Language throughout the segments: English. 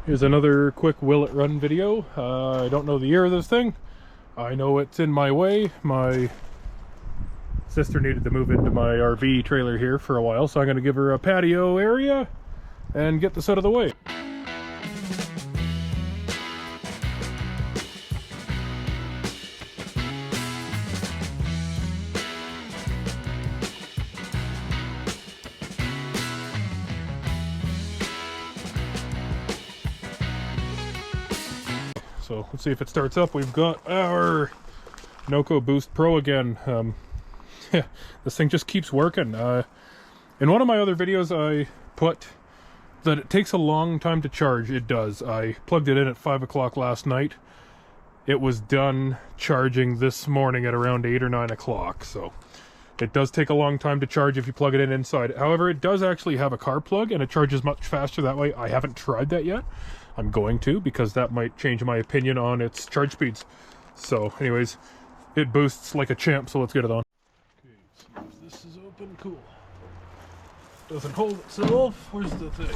Here's another quick will it run video. I don't know the year of this thing. I know it's in my way. My sister needed to move into my RV trailer here for a while, so I'm going to give her a patio area and get this out of the way. So let's see if it starts up. We've got our Noco Boost Pro again. This thing just keeps working. In one of my other videos I put that it takes a long time to charge. It does. I plugged it in at 5 o'clock last night. It was done charging this morning at around 8 or 9 o'clock. So it does take a long time to charge if you plug it in inside. However, it does actually have a car plug and it charges much faster that way. I haven't tried that yet. I'm going to, because that might change my opinion on its charge speeds. So anyways, it boosts like a champ, so let's get it on. Okay, see if this is open. Cool. Doesn't hold itself. Where's the thing?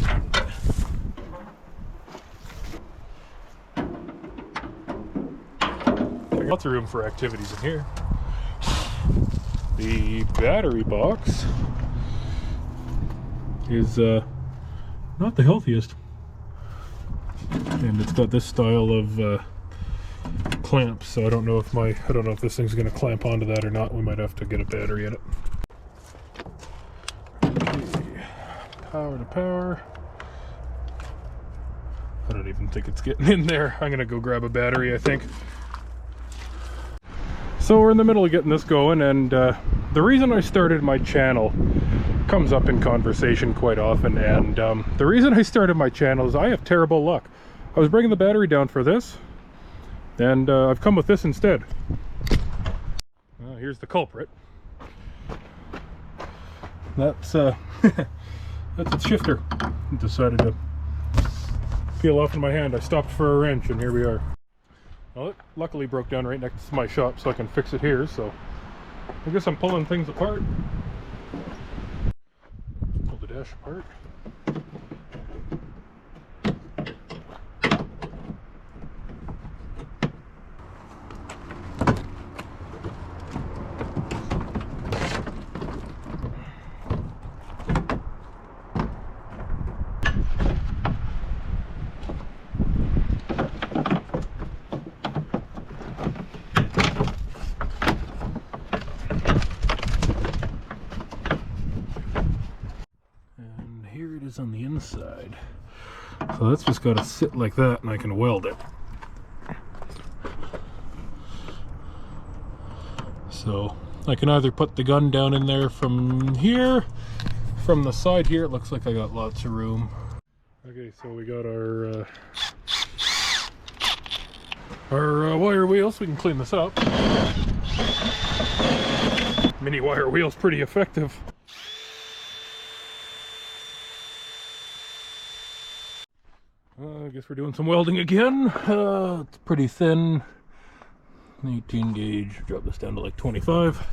Lots of room for activities in here. The battery box is not the healthiest. And it's got this style of clamps, so I don't know if this thing's going to clamp onto that or not. We might have to get a battery in it. Okay. Power to power. I don't even think it's getting in there. I'm going to go grab a battery, I think. So we're in the middle of getting this going, and the reason I started my channel comes up in conversation quite often, and the reason I started my channel is I have terrible luck. I was bringing the battery down for this, and I've come with this instead. Here's the culprit. That's that's its shifter. It decided to peel off in my hand. I stopped for a wrench, and here we are. Well, it luckily broke down right next to my shop, so I can fix it here. So I guess I'm pulling things apart. Pull the dash apart. On the inside, so that's just got to sit like that, and I can weld it. So I can either put the gun down in there from here, from the side here. It looks like I got lots of room. Okay, so we got our wire wheels. We can clean this up. Mini wire wheel's pretty effective. I guess we're doing some welding again. It's pretty thin. 18 gauge. Drop this down to like 25.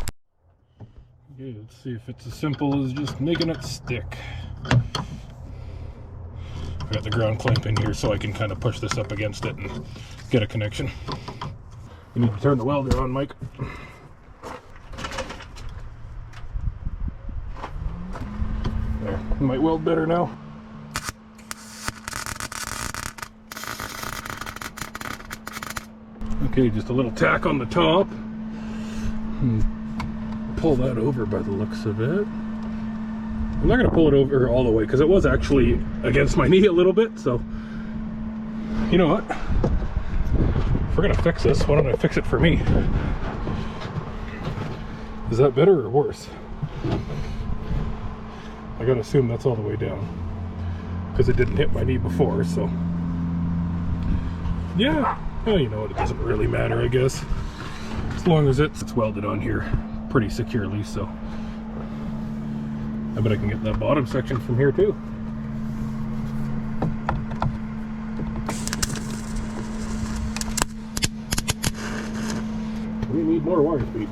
Okay, let's see if it's as simple as just making it stick. I got the ground clamp in here so I can kind of push this up against it and get a connection. You need to turn the welder on, Mike. There, it might weld better now. Okay, just a little tack on the top. Pull that over by the looks of it. I'm not going to pull it over all the way because it was actually against my knee a little bit, so you know what? If we're going to fix this, why don't I fix it for me? Is that better or worse? I got to assume that's all the way down because it didn't hit my knee before, so yeah. Well, you know what, it doesn't really matter, I guess, as long as it's welded on here pretty securely. So I bet I can get that bottom section from here too. We need more wire speed.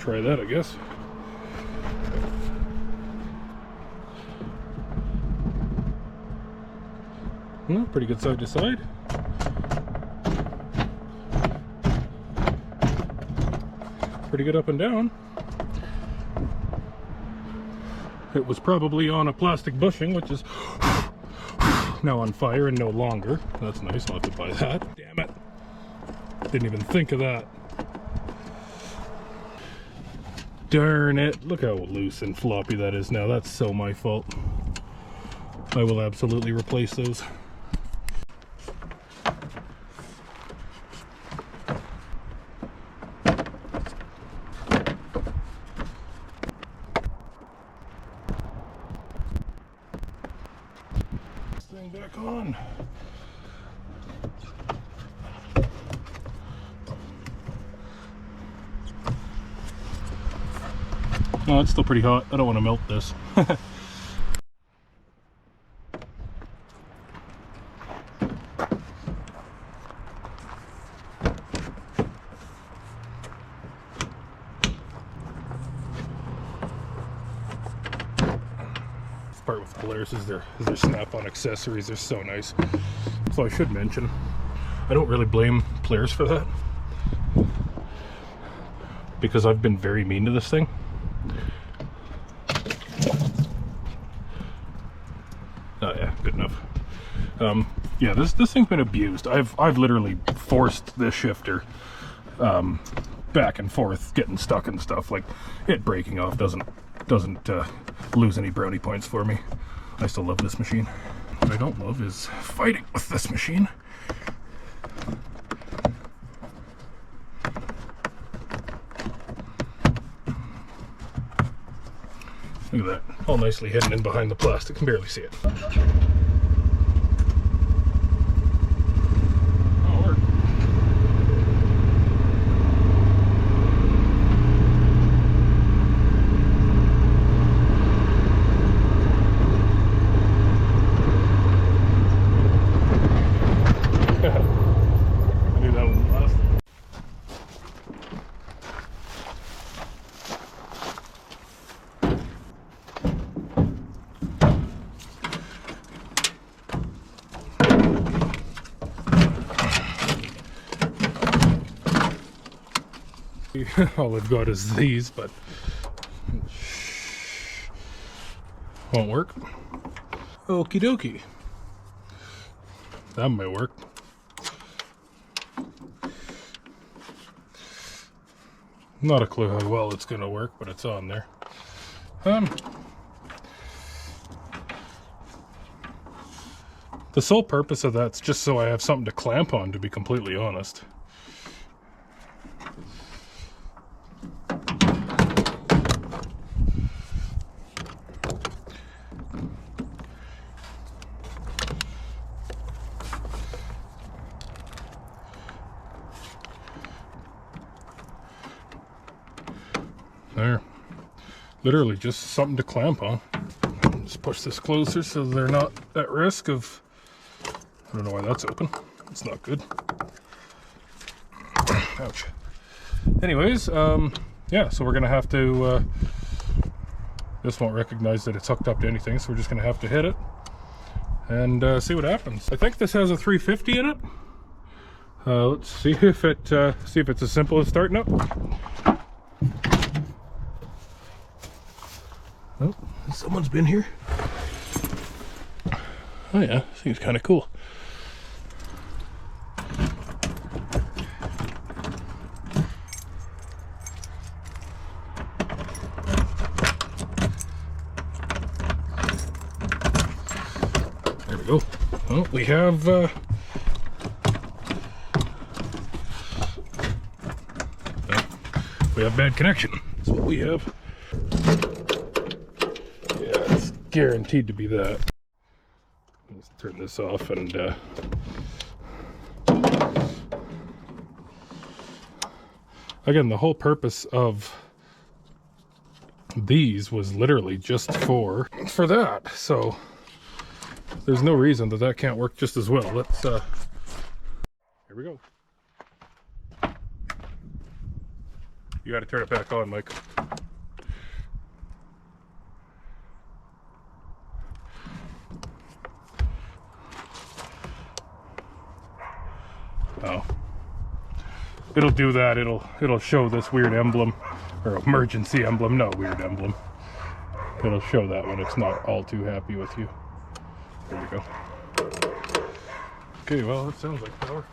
try that, I guess. Well, pretty good side to side. Pretty good up and down. It was probably on a plastic bushing, which is now on fire and no longer. That's nice, I'll have to buy that. Damn it. Didn't even think of that. Darn it. Look how loose and floppy that is now. That's so my fault. I will absolutely replace those. Thing back on. No, it's still pretty hot. I don't want to melt this. Part with Polaris is their snap-on accessories. They're so nice. So I should mention, I don't really blame Polaris for that, because I've been very mean to this thing. Oh yeah, good enough. Yeah, this thing's been abused. I've literally forced this shifter back and forth, getting stuck and stuff. Like, it breaking off doesn't lose any brownie points for me. I still love this machine. What I don't love is fighting with this machine. Look at that, all nicely hidden in behind the plastic. Can barely see it. All I've got is these, but won't work. Okie dokie. That might work. Not a clue how well it's gonna work, but it's on there. The sole purpose of that's just so I have something to clamp on, to be completely honest. There. Literally just something to clamp on. Just push this closer so they're not at risk of... I don't know why that's open. It's not good. Ouch. Anyways, yeah, so we're gonna have to... this won't recognize that it's hooked up to anything, so we're just gonna have to hit it and see what happens. I think this has a 350 in it. Let's see if it's as simple as starting up. Oh, someone's been here. Oh yeah, seems kind of cool. There we go. Well, we have bad connection. That's what we have. Guaranteed to be that. Let's turn this off and again, the whole purpose of these was literally just for that, so there's no reason that can't work just as well. Let's here we go. You got to turn it back on, Mike. Oh. It'll do that. It'll show this weird emblem, or emergency emblem, no weird emblem. It'll show that when it's not all too happy with you. There you go. Okay, well, it sounds like power.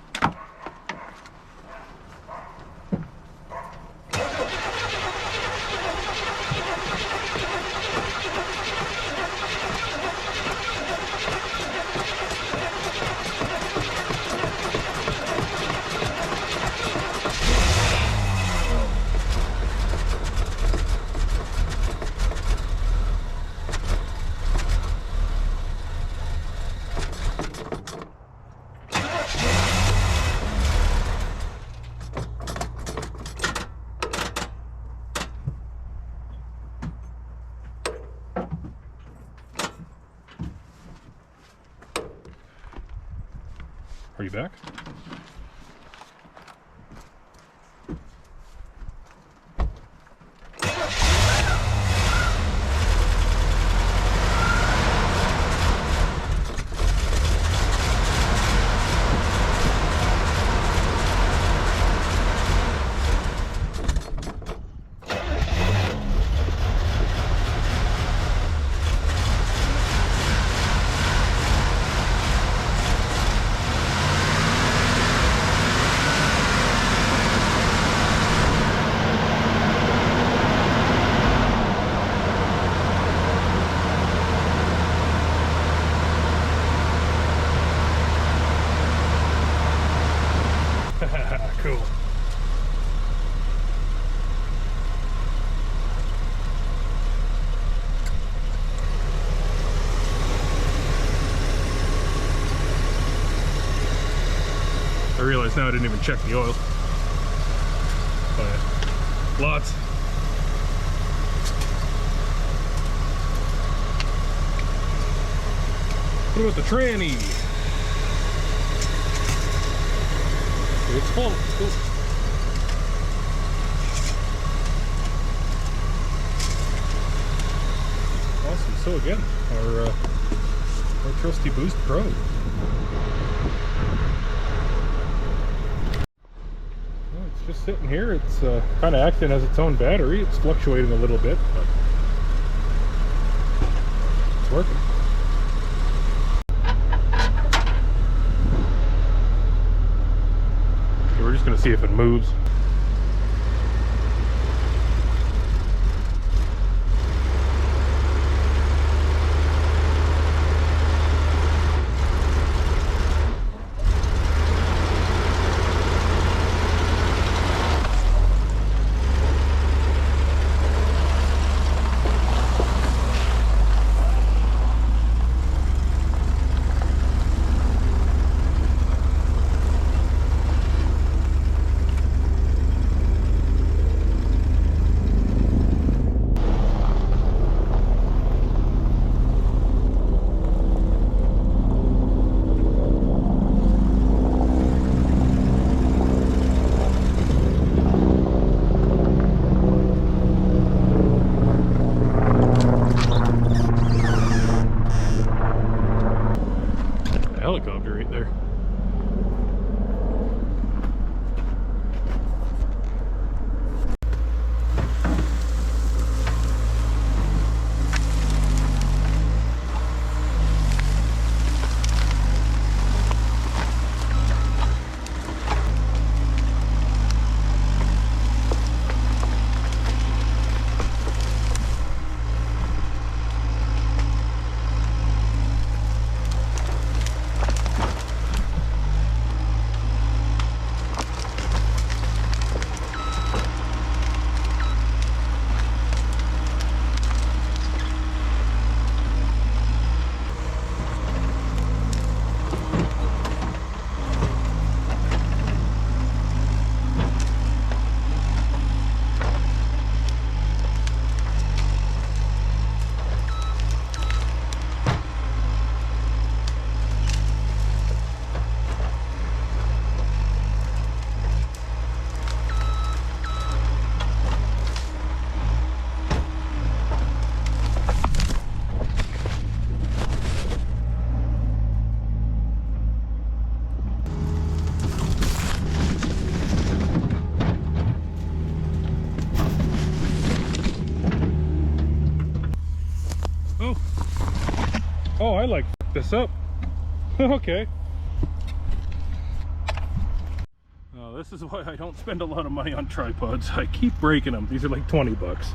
Are you back? Cool. I realize now I didn't even check the oil. Oh yeah. Lots. What about the tranny? It's full. Cool. Awesome. So again, our trusty Boost Pro. Well, it's just sitting here. It's kind of acting as its own battery. It's fluctuating a little bit, but it's working. We're just going to see if it moves. Oh, I like this up. Okay. This is why I don't spend a lot of money on tripods. I keep breaking them. These are like 20 bucks.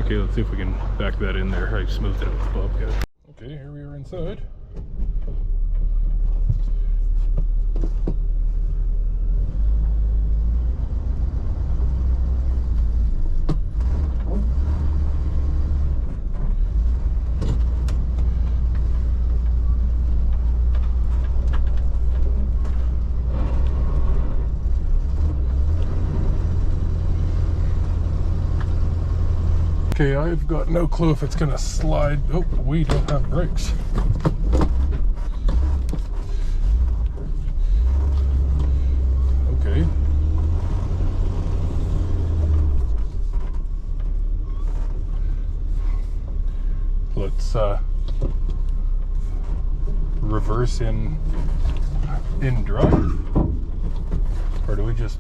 Okay, let's see if we can back that in there. I smoothed it out with the bobcat. Okay, here we are inside. Okay, I've got no clue if it's gonna slide. Oh, we don't have brakes. Okay. Let's reverse in drive, or do we just?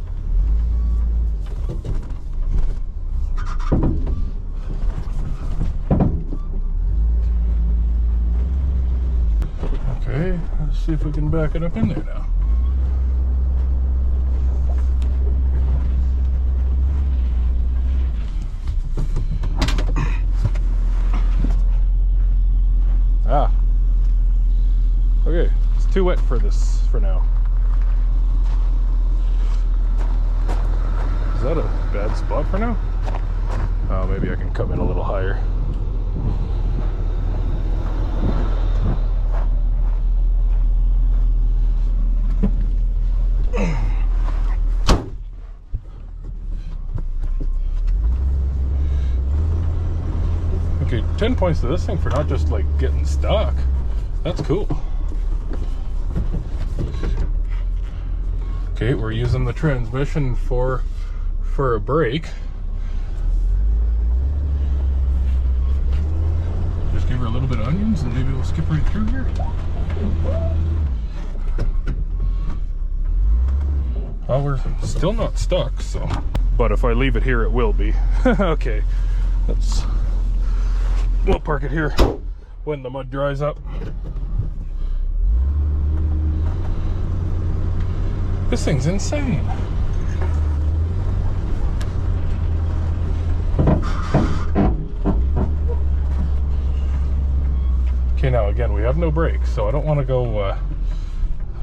Okay, let's see if we can back it up in there now. Ah. Okay, it's too wet for this for now. Is that a bad spot for now? Oh, maybe I can come in a little higher. Okay, 10 points to this thing for not just like getting stuck. That's cool. Okay, we're using the transmission for a brake. Just give her a little bit of onions and maybe we'll skip right through here. Well, we're still not stuck, so. But if I leave it here, it will be. Okay, we'll park it here when the mud dries up. This thing's insane. Okay, now again, we have no brakes, so I don't want to go. I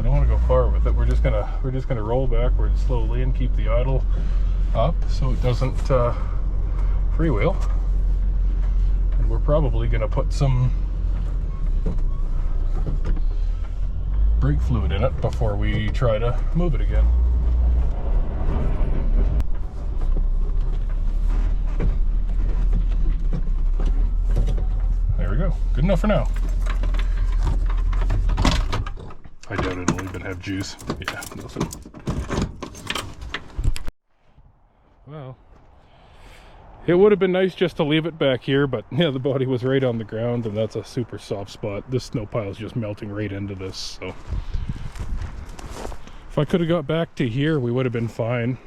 don't want to go far with it. We're just gonna roll backwards slowly and keep the idle up so it doesn't freewheel. And we're probably gonna put some brake fluid in it before we try to move it again. There we go. Good enough for now. I doubt it'll even have juice. Yeah, nothing. Well, it would have been nice just to leave it back here, but yeah, the body was right on the ground, and that's a super soft spot. This snow pile is just melting right into this, so. If I could have got back to here, we would have been fine.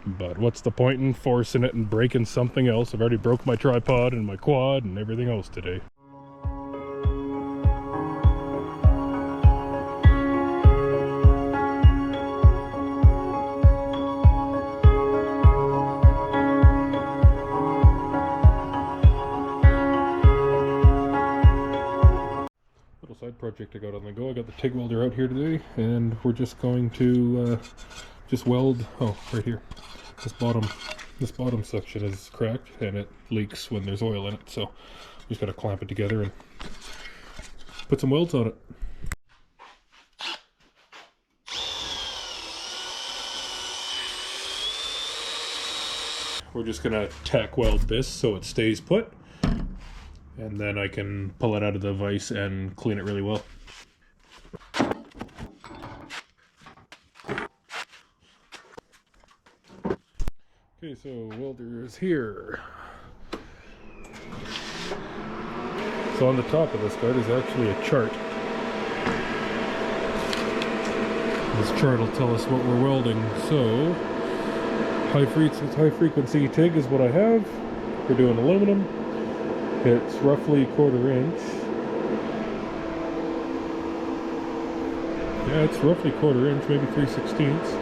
But what's the point in forcing it and breaking something else? I've already broke my tripod and my quad and everything else today. Side project I got on the go. I got the TIG welder out here today, and we're just going to just weld. Oh, right here. This bottom section is cracked and it leaks when there's oil in it. So just got to clamp it together and put some welds on it. We're just gonna tack weld this so it stays put. And then I can pull it out of the vise and clean it really well. Okay, so welder is here. So on the top of this guide is actually a chart. This chart will tell us what we're welding. So high frequency TIG is what I have. We're doing aluminum. It's roughly 1/4 inch. Yeah, it's roughly 1/4 inch, maybe 3/16.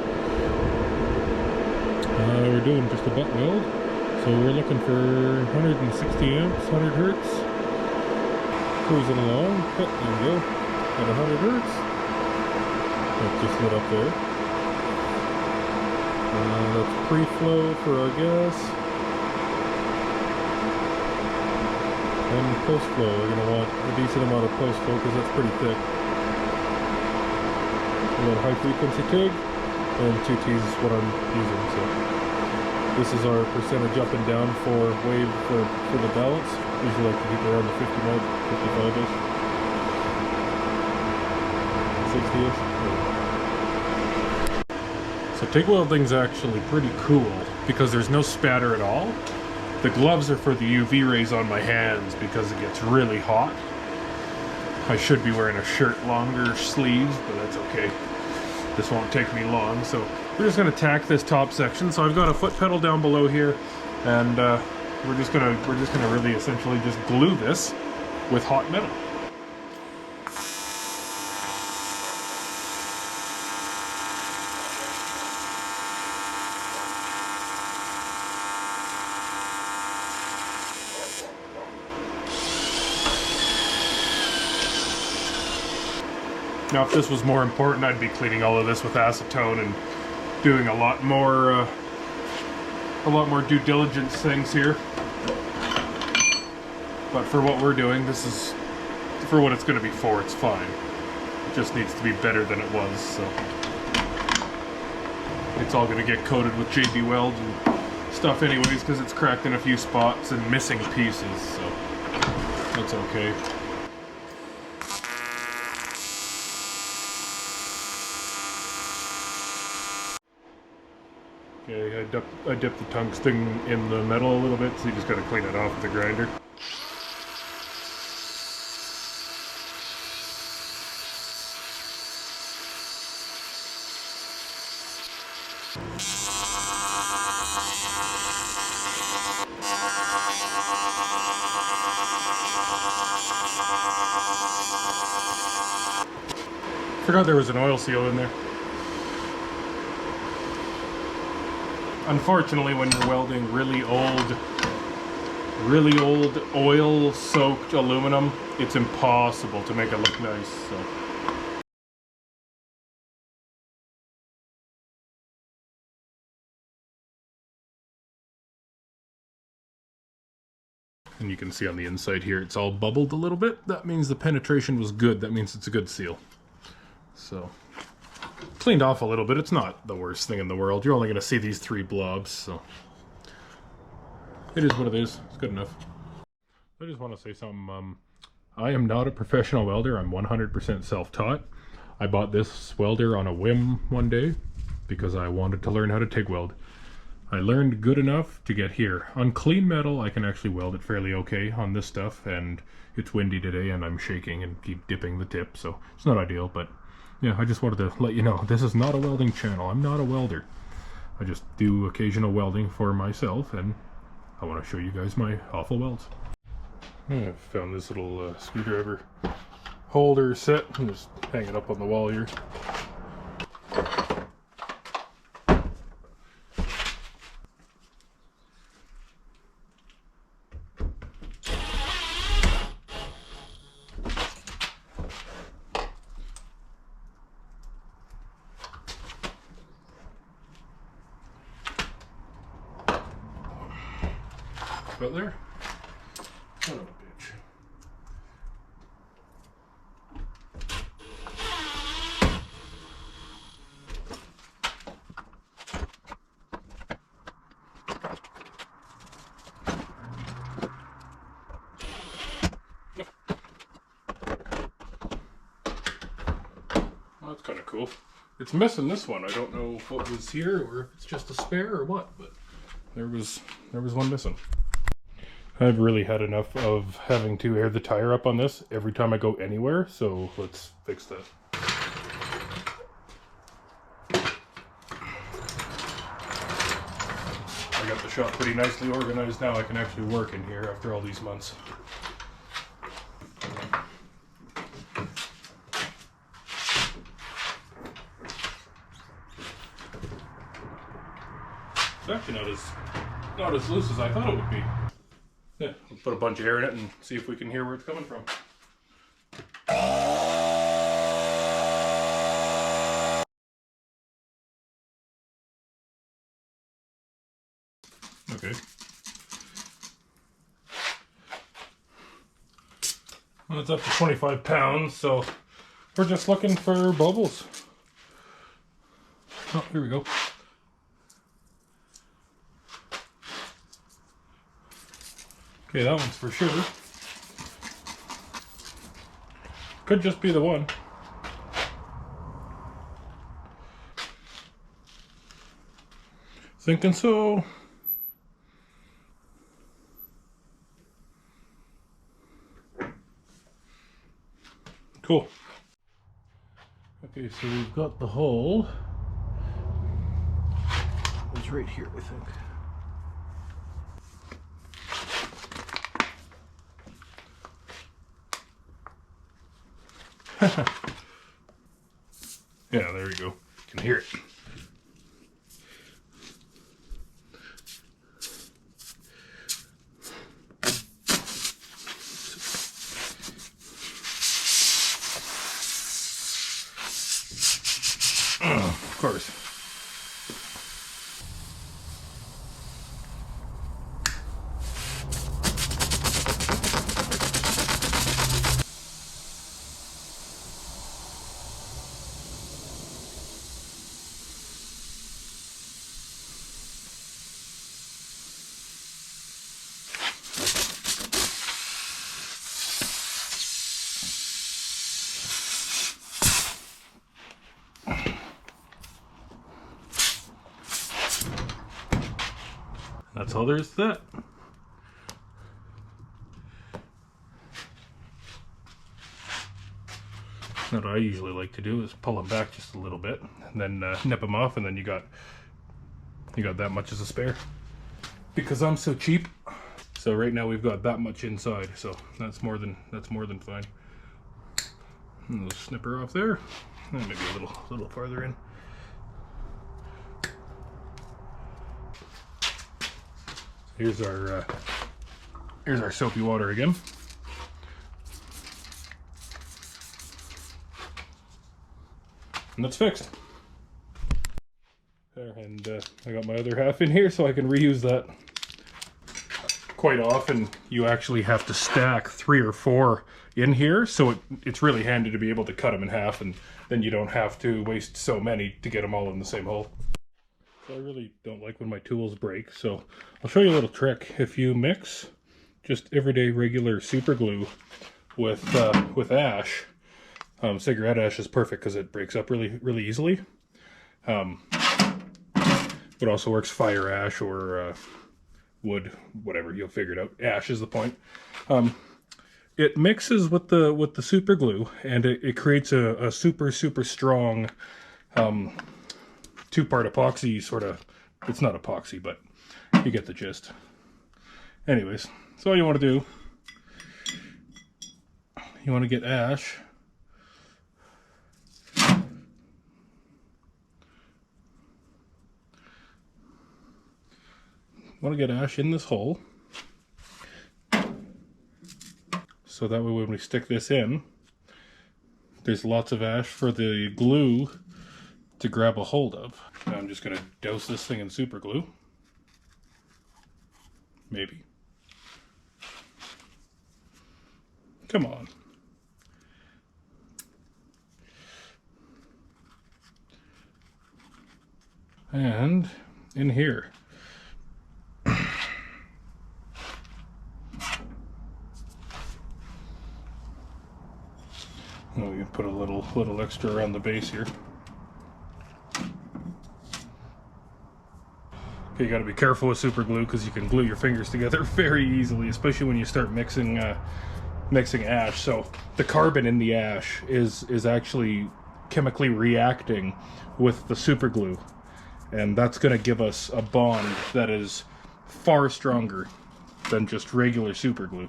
We're doing just a butt weld. So we're looking for 160 amps, 100 hertz. Cruising along. Oh, there we go. At 100 hertz. That just lit up there. That's pre-flow for our gas. And post-flow. We're going to want a decent amount of post-flow because that's pretty thick. We got high frequency TIG. And 2T's is what I'm using. So this is our percentage up and down for wave for the balance. Usually like to keep around the 50 mark, 55-ish, 60-ish. So TIG welding's actually pretty cool because there's no spatter at all. The gloves are for the UV rays on my hands because it gets really hot. I should be wearing a shirt, longer sleeves, but that's okay. This won't take me long, so we're just going to tack this top section. So I've got a foot pedal down below here, and we're just gonna really essentially just glue this with hot metal. Now, if this was more important, I'd be cleaning all of this with acetone and doing a lot more due diligence things here. But for what we're doing, this is for what it's going to be for. It's fine. It just needs to be better than it was. So it's all going to get coated with JB Weld and stuff, anyways, because it's cracked in a few spots and missing pieces. So that's okay. Okay, I dipped the tungsten in the metal a little bit, so you just got to clean it off with the grinder. Forgot there was an oil seal in there. Unfortunately, when you're welding really old oil-soaked aluminum, it's impossible to make it look nice. So. And you can see on the inside here, it's all bubbled a little bit. That means the penetration was good. That means it's a good seal. So, cleaned off a little bit. It's not the worst thing in the world. You're only going to see these 3 blobs, so it is what it is. It's good enough. I just want to say something. I am not a professional welder. I'm 100% self-taught. I bought this welder on a whim one day because I wanted to learn how to TIG weld. I learned good enough to get here. On clean metal, I can actually weld it fairly okay on this stuff, and it's windy today and I'm shaking and keep dipping the tip, so it's not ideal, but yeah, I just wanted to let you know, this is not a welding channel. I'm not a welder. I just do occasional welding for myself, and I want to show you guys my awful welds. I found this little screwdriver holder set. I'm just hang it up on the wall here. About there? Son of a bitch. Well, that's kind of cool. It's missing this one. I don't know what was here or if it's just a spare or what, but there was one missing. I've really had enough of having to air the tire up on this every time I go anywhere, so let's fix that. I got the shop pretty nicely organized now. I can actually work in here after all these months. It's actually not as loose as I thought it would be. Yeah, we'll put a bunch of air in it and see if we can hear where it's coming from. Okay. Well, it's up to 25 pounds, so we're just looking for bubbles. Oh, here we go. Okay, that one's for sure. Could just be the one. Thinking so. Cool. Okay, so we've got the hole. It's right here, I think. Yeah, there you go. You can hear it. Of course. That's all there is to that. What I usually like to do is pull them back just a little bit, and then nip them off, and then you got that much as a spare. Because I'm so cheap. So right now we've got that much inside, so that's more than fine. And we'll snip her off there, and maybe a little farther in. Here's our soapy water again. And that's fixed. There, and I got my other half in here so I can reuse that. Quite often you actually have to stack 3 or 4 in here, so it's really handy to be able to cut them in half, and then you don't have to waste so many to get them all in the same hole. I really don't like when my tools break, so I'll show you a little trick. If you mix just everyday regular super glue with ash, cigarette ash is perfect because it breaks up really easily. It also works fire ash or wood, whatever, you'll figure it out. Ash is the point. It mixes with the super glue, and it creates a super strong 2-part epoxy sort of. It's not epoxy, but you get the gist. Anyways, so all you want to do, you want to get ash. Want to get ash in this hole, so that way when we stick this in, there's lots of ash for the glue to grab a hold of. Now I'm just going to douse this thing in super glue. Maybe. Come on. And in here. We can put a little extra around the base here. You got to be careful with super glue because you can glue your fingers together very easily, especially when you start mixing ash. So the carbon in the ash is actually chemically reacting with the super glue, and that's going to give us a bond that is far stronger than just regular super glue.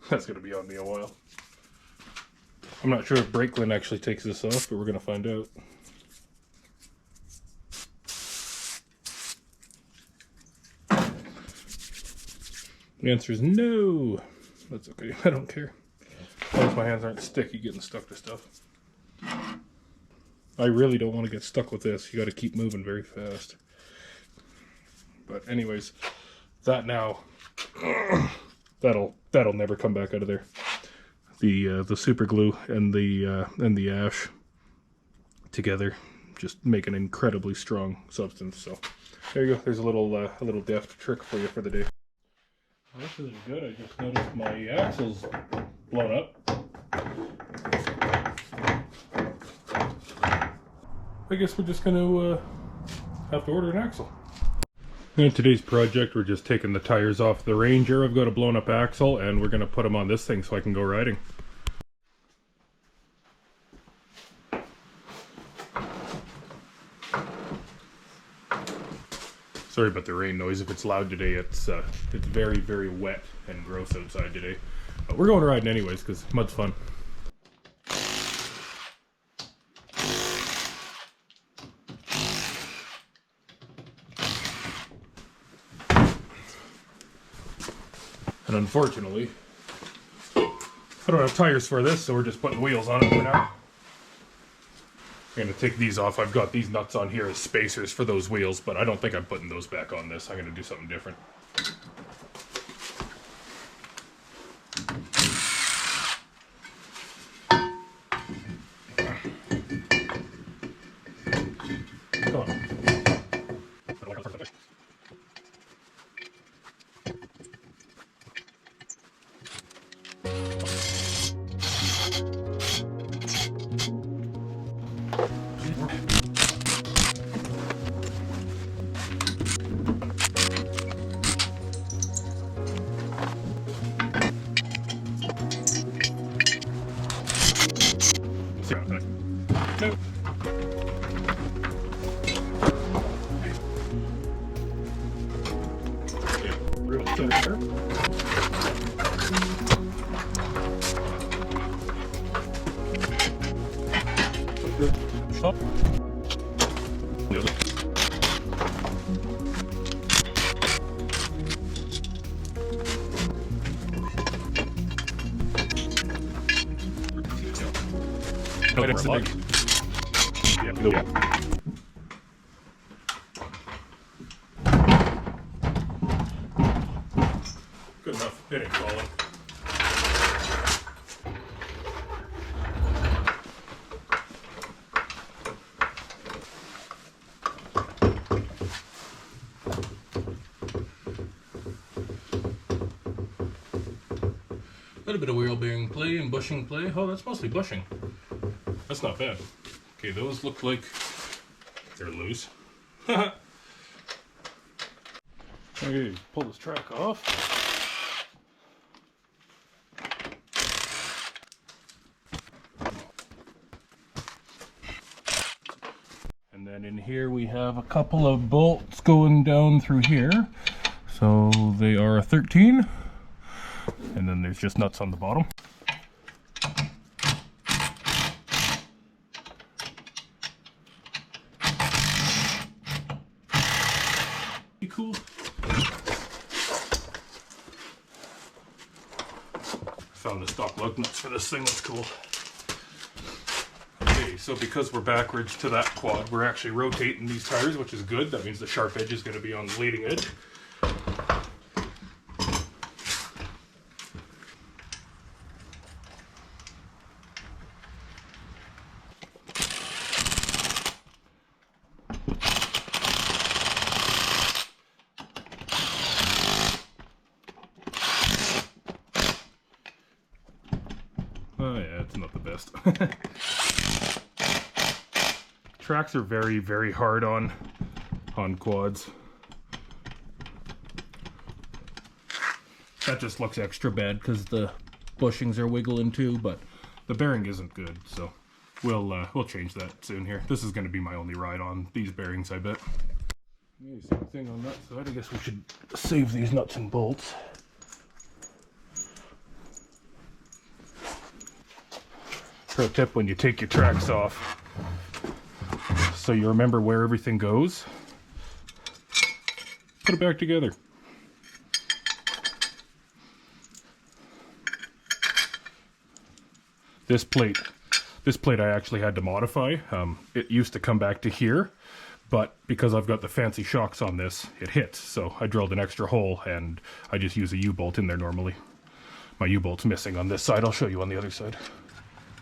That's going to be on me a while. I'm not sure if Brakeland actually takes this off, but we're going to find out. The answer is no. That's okay. I don't care. As long as my hands aren't sticky getting stuck to stuff. I really don't want to get stuck with this. You got to keep moving very fast. But anyways, that now that'll never come back out of there. The super glue and the ash together just make an incredibly strong substance. So there you go. There's a little deft trick for you for the day. This isn't good. I just noticed my axle's blown up. I guess we're just going to have to order an axle. In today's project, we're just taking the tires off the Ranger. I've got a blown up axle, and we're going to put them on this thing so I can go riding. Sorry about the rain noise. If it's loud today, it's very, very wet and gross outside today. But we're going riding anyways because mud's fun. And unfortunately, I don't have tires for this, so we're just putting wheels on it for now. I'm going to take these off. I've got these nuts on here as spacers for those wheels, but I don't think I'm putting those back on this. I'm going to do something different. Come on. Nope. Stop. Good enough. It ain't falling. A little bit of wheel bearing play and bushing play. Oh, that's mostly bushing. That's not bad. Okay, those look like they're loose. Okay, pull this track off. And then in here we have a couple of bolts going down through here. So they are a 13. And then there's just nuts on the bottom. Pretty cool. Found the stock lug nuts for this thing. That's cool. Okay, so because we're backwards to that quad, we're actually rotating these tires, which is good. That means the sharp edge is going to be on the leading edge. Oh yeah, it's not the best. Tracks are very, very hard on on quads. That just looks extra bad because the bushings are wiggling too, but the bearing isn't good, so we'll change that soon here. This is going to be my only ride on these bearings, I bet. Okay, same thing on that side. I guess we should save these nuts and bolts. Pro tip when you take your tracks off, so you remember where everything goes, put it back together. This plate I actually had to modify. It used to come back to here, but because I've got the fancy shocks on this, it hits. So I drilled an extra hole and I just use a U-bolt in there normally. My U-bolt's missing on this side. I'll show you on the other side.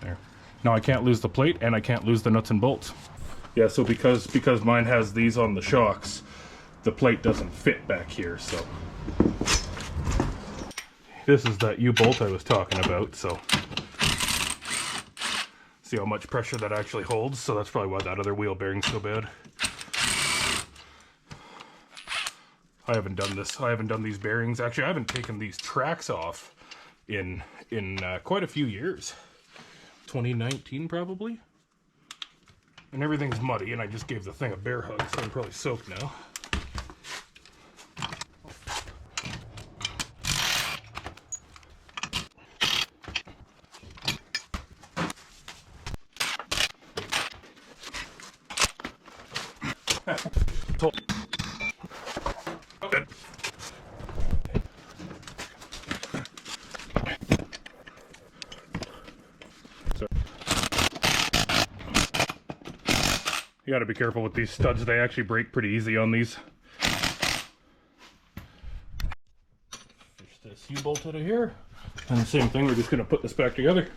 There. Now I can't lose the plate and I can't lose the nuts and bolts. Yeah, so because mine has these on the shocks, the plate doesn't fit back here, so. This is that U-bolt I was talking about, so. See how much pressure that actually holds, so that's probably why that other wheel bearing's so bad. I haven't done this. I haven't done these bearings. Actually, I haven't taken these tracks off in quite a few years. 2019 probably. And everything's muddy, and I just gave the thing a bear hug, so I'm probably soaked now. You gotta be careful with these studs. They actually break pretty easy on these. Fish this U-bolt out of here. And the same thing, we're just gonna put this back together.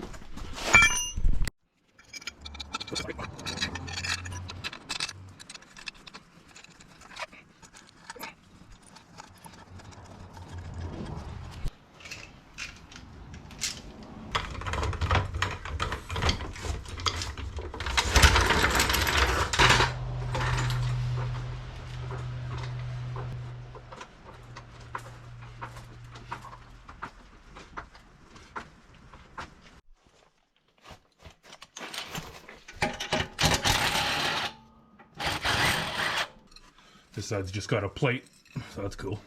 This side's just got a plate, so that's cool.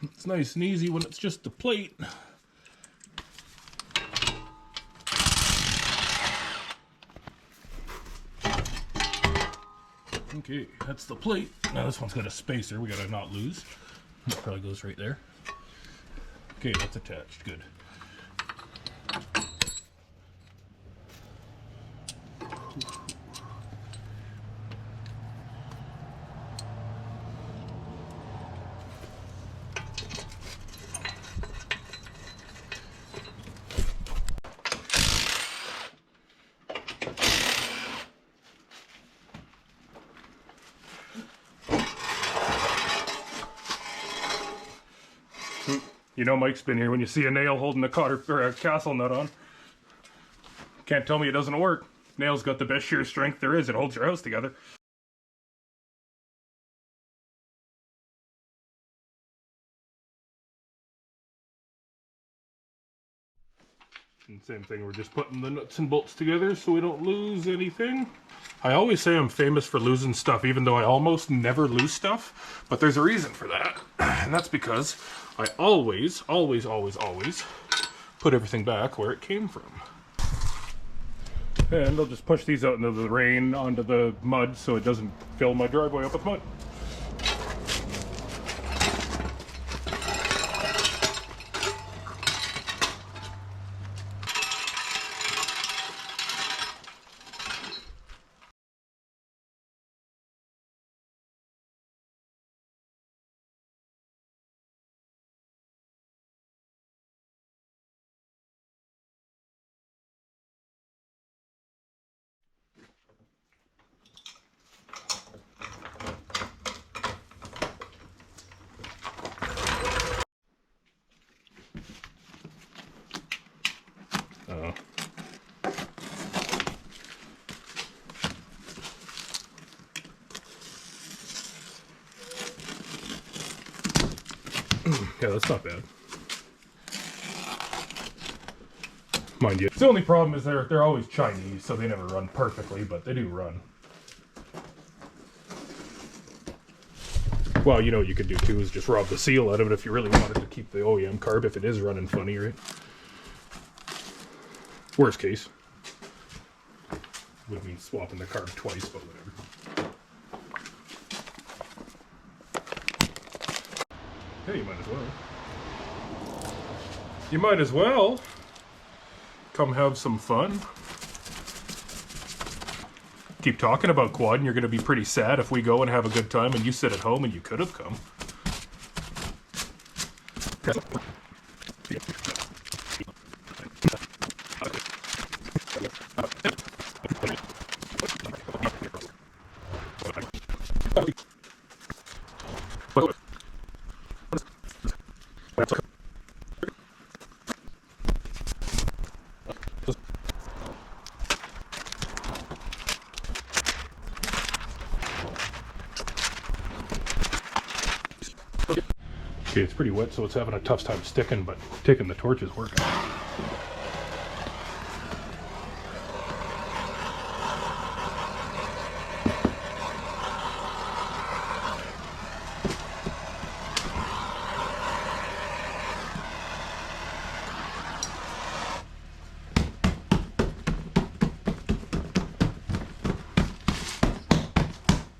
It's nice and easy when it's just a plate. Okay, that's the plate. Now this one's got a spacer we gotta not lose. That probably goes right there. Okay, that's attached, good. You know Mike's been here when you see a nail holding a cotter or a castle nut on. Can't tell me it doesn't work. Nail's got the best shear strength there is. It holds your house together. And same thing, we're just putting the nuts and bolts together so we don't lose anything. I always say I'm famous for losing stuff, even though I almost never lose stuff. But there's a reason for that. And that's because I always put everything back where it came from. And I'll just push these out into the rain, onto the mud, so it doesn't fill my driveway up with mud. Yeah, that's not bad. Mind you, the only problem is they're always Chinese, so they never run perfectly, but they do run. Well, you know what you could do too is just rob the seal out of it if you really wanted to keep the OEM carb if it is running funny, right? Worst case. Would mean swapping the carb twice, but whatever. Hey, you might as well. You might as well come have some fun. Keep talking about quad and you're going to be pretty sad if we go and have a good time and you sit at home and you could have come. Okay, it's pretty wet, so it's having a tough time sticking, but taking the torch is working.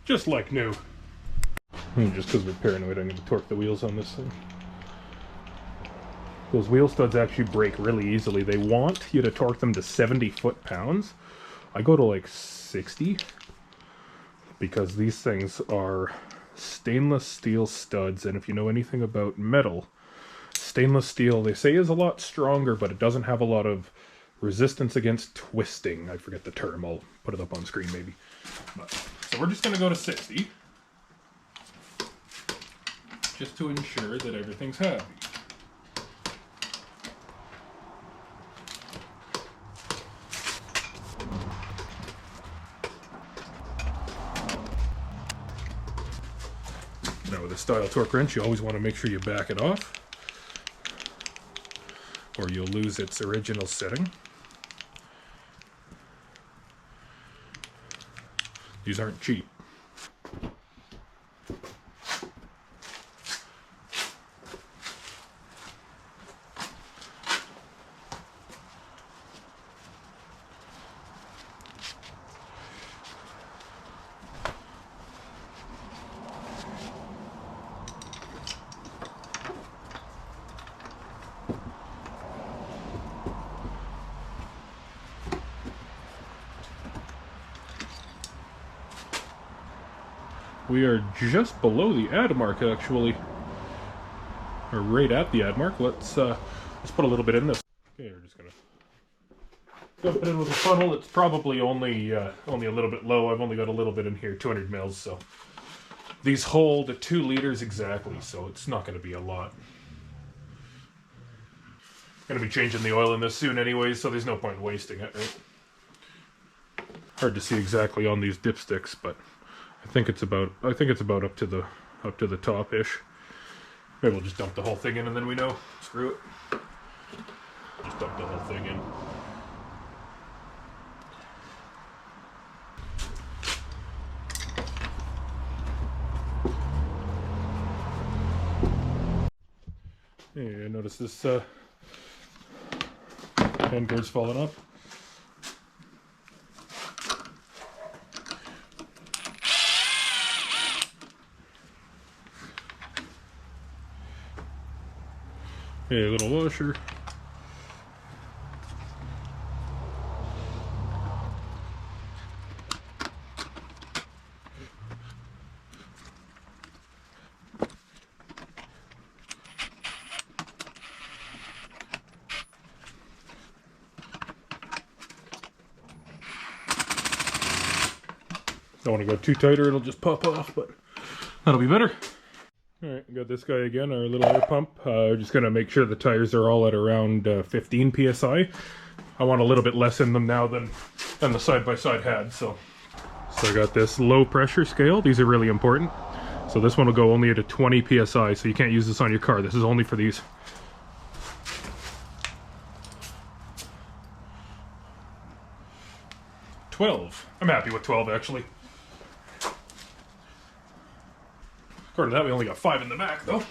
Just like new. Just because we're paranoid, I'm going to torque the wheels on this thing. Those wheel studs actually break really easily. They want you to torque them to 70 foot-pounds. I go to like 60 because these things are stainless steel studs, and if you know anything about metal, stainless steel, they say, is a lot stronger, but it doesn't have a lot of resistance against twisting. I forget the term. I'll put it up on screen maybe. So we're just going to go to 60. Just to ensure that everything's happy. Now with a style torque wrench, you always want to make sure you back it off, or you'll lose its original setting. These aren't cheap. We are just below the ad mark, actually, or right at the ad mark. Let's put a little bit in this. Okay, we're just gonna dump it in with a funnel. It's probably only a little bit low. I've only got a little bit in here, 200 mils. So these hold 2 liters exactly, so it's not going to be a lot. Going to be changing the oil in this soon, anyway, so there's no point in wasting it, right? Hard to see exactly on these dipsticks, but I think it's about up to the top-ish. Maybe we'll just dump the whole thing in and then we know. Screw it. Just dump the whole thing in. Hey, I noticed this handguard's falling off. Okay, a little washer. Don't want to go too tight or it'll just pop off, but that'll be better. Alright, got this guy again, our little air pump. Just going to make sure the tires are all at around 15 psi. I want a little bit less in them now than the side-by-side had, so I got this low pressure scale. These are really important. So this one will go only at a 20 psi, so you can't use this on your car. This is only for these. $12. I'm happy with 12 actually. According to that, we only got 5 in the back though.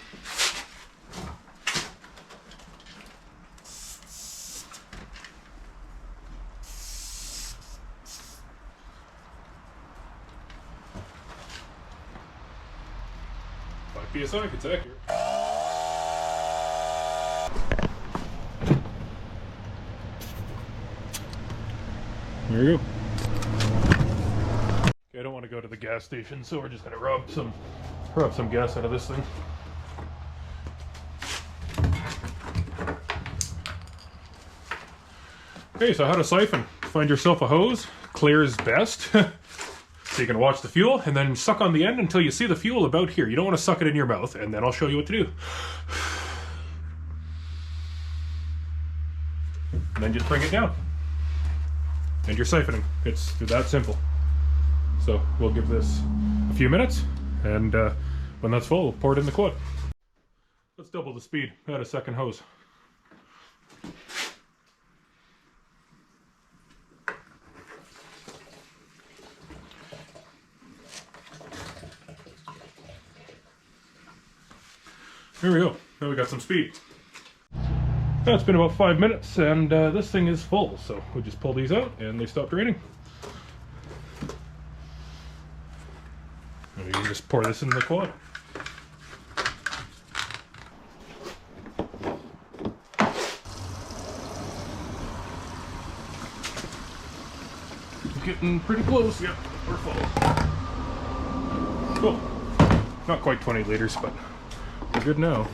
PSI, it's accurate. There you go. Okay, I don't want to go to the gas station, so we're just gonna rub some gas out of this thing. Okay, so how to siphon. Find yourself a hose, clear is best. So you can watch the fuel and then suck on the end until you see the fuel about here. You don't want to suck it in your mouth, and then I'll show you what to do. And then just bring it down. And you're siphoning. It's that simple. So we'll give this a few minutes, and when that's full, we'll pour it in the quad. Let's double the speed. Add a second hose. Here we go. Now we got some speed. Now it's been about 5 minutes, and this thing is full, so we just pull these out and they stopped raining. And you can just pour this in the quad. Getting pretty close. Yep, we're full. Cool. Not quite 20 liters, but we're good now.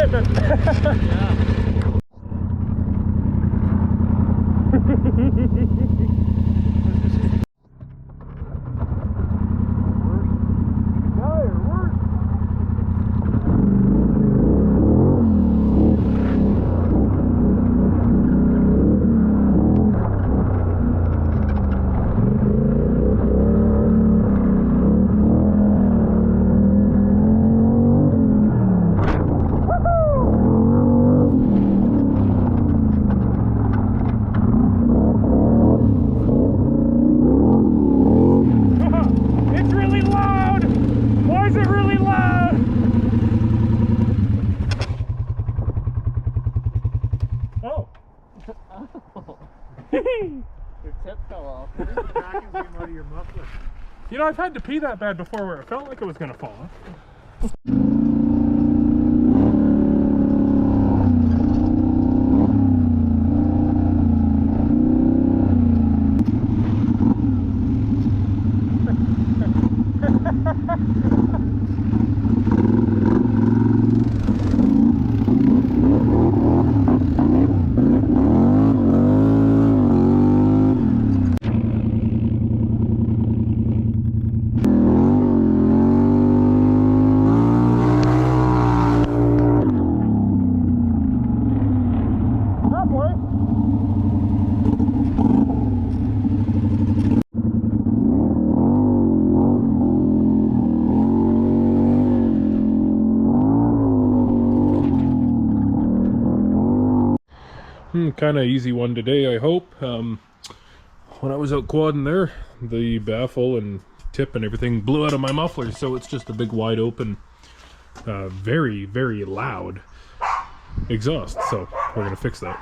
equipment. Yeah. It's really loud! Why is it really loud? Oh. Your tip fell off. I think the vacuum came out of your muffler. You know, I've had to pee that bad before where it felt like it was gonna fall off. Kind of easy one today, I hope. When I was out quadding there, the baffle and tip and everything blew out of my muffler, so it's just a big wide open, very, very loud exhaust. So we're gonna fix that.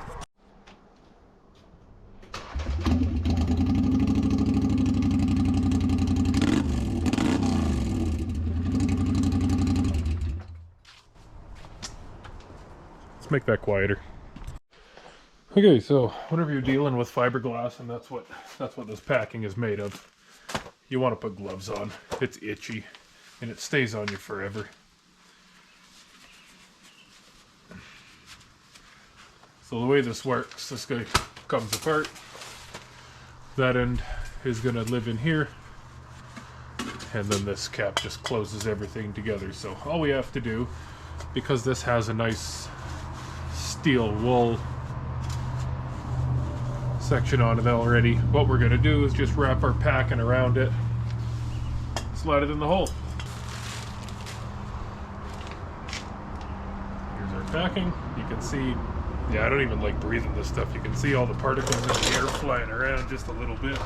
Let's make that quieter. Okay, so whenever you're dealing with fiberglass, and that's what this packing is made of, you want to put gloves on. It's itchy, and it stays on you forever. So the way this works, this guy comes apart. That end is going to live in here, and then this cap just closes everything together. So all we have to do, because this has a nice steel wool section on it already, what we're going to do is just wrap our packing around it, slide it in the hole. Here's our packing. You can see, yeah, I don't even like breathing this stuff. You can see all the particles in the air flying around just a little bit.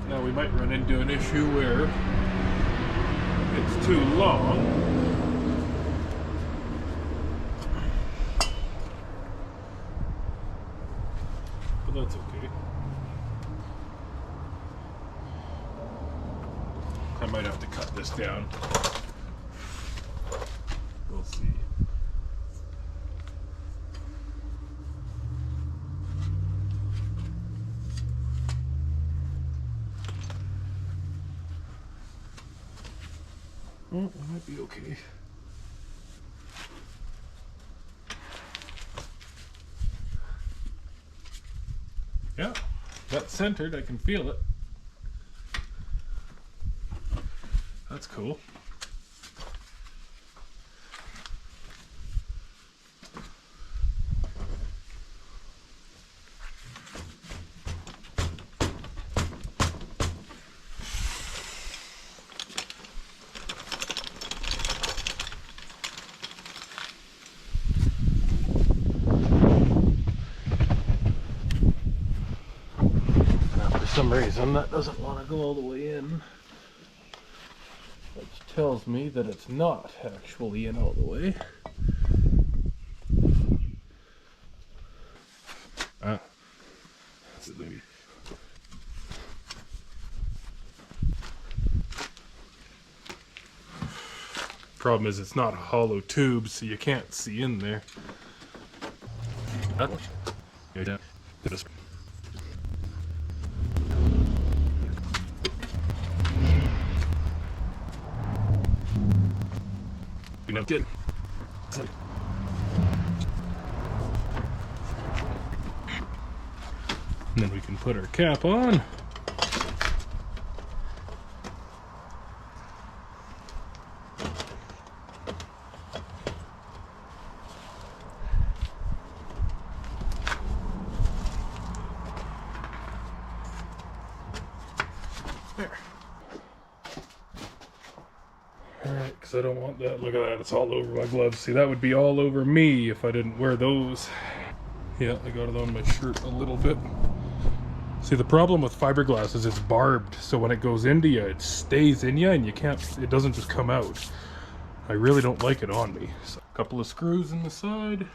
Now we might run into an issue where it's too long. But that's okay. I might have to cut this down. We'll see. Oh, it might be okay. Yeah, that's centered. I can feel it. That's cool. For some reason that doesn't want to go all the way in, which tells me that it's not actually in all the way. Problem is it's not a hollow tube, so you can't see in there. Yeah. You're not good. And then we can put our cap on. There. Alright, because I don't want that. Look at that, it's all over my gloves. See, that would be all over me if I didn't wear those. Yeah, I got it on my shirt a little bit. See, the problem with fiberglass is it's barbed, so when it goes into you, it stays in you and you can't, it doesn't just come out. I really don't like it on me. So, a couple of screws in the side.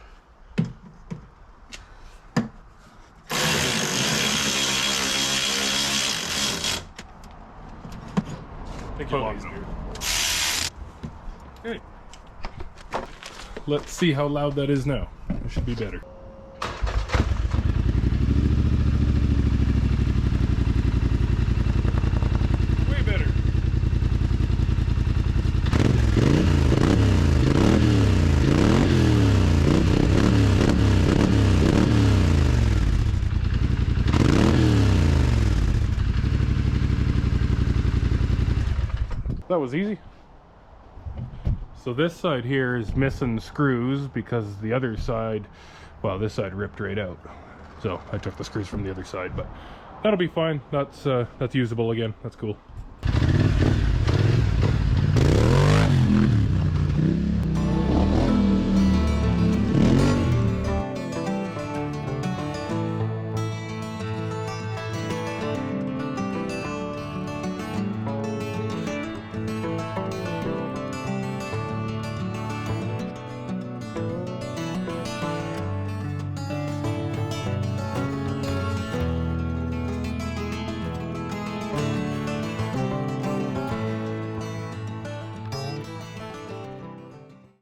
Okay. Let's see how loud that is now. It should be better. Way better. That was easy. So this side here is missing screws because the other side, well, this side ripped right out. So I took the screws from the other side, but that'll be fine. That's usable again. That's cool.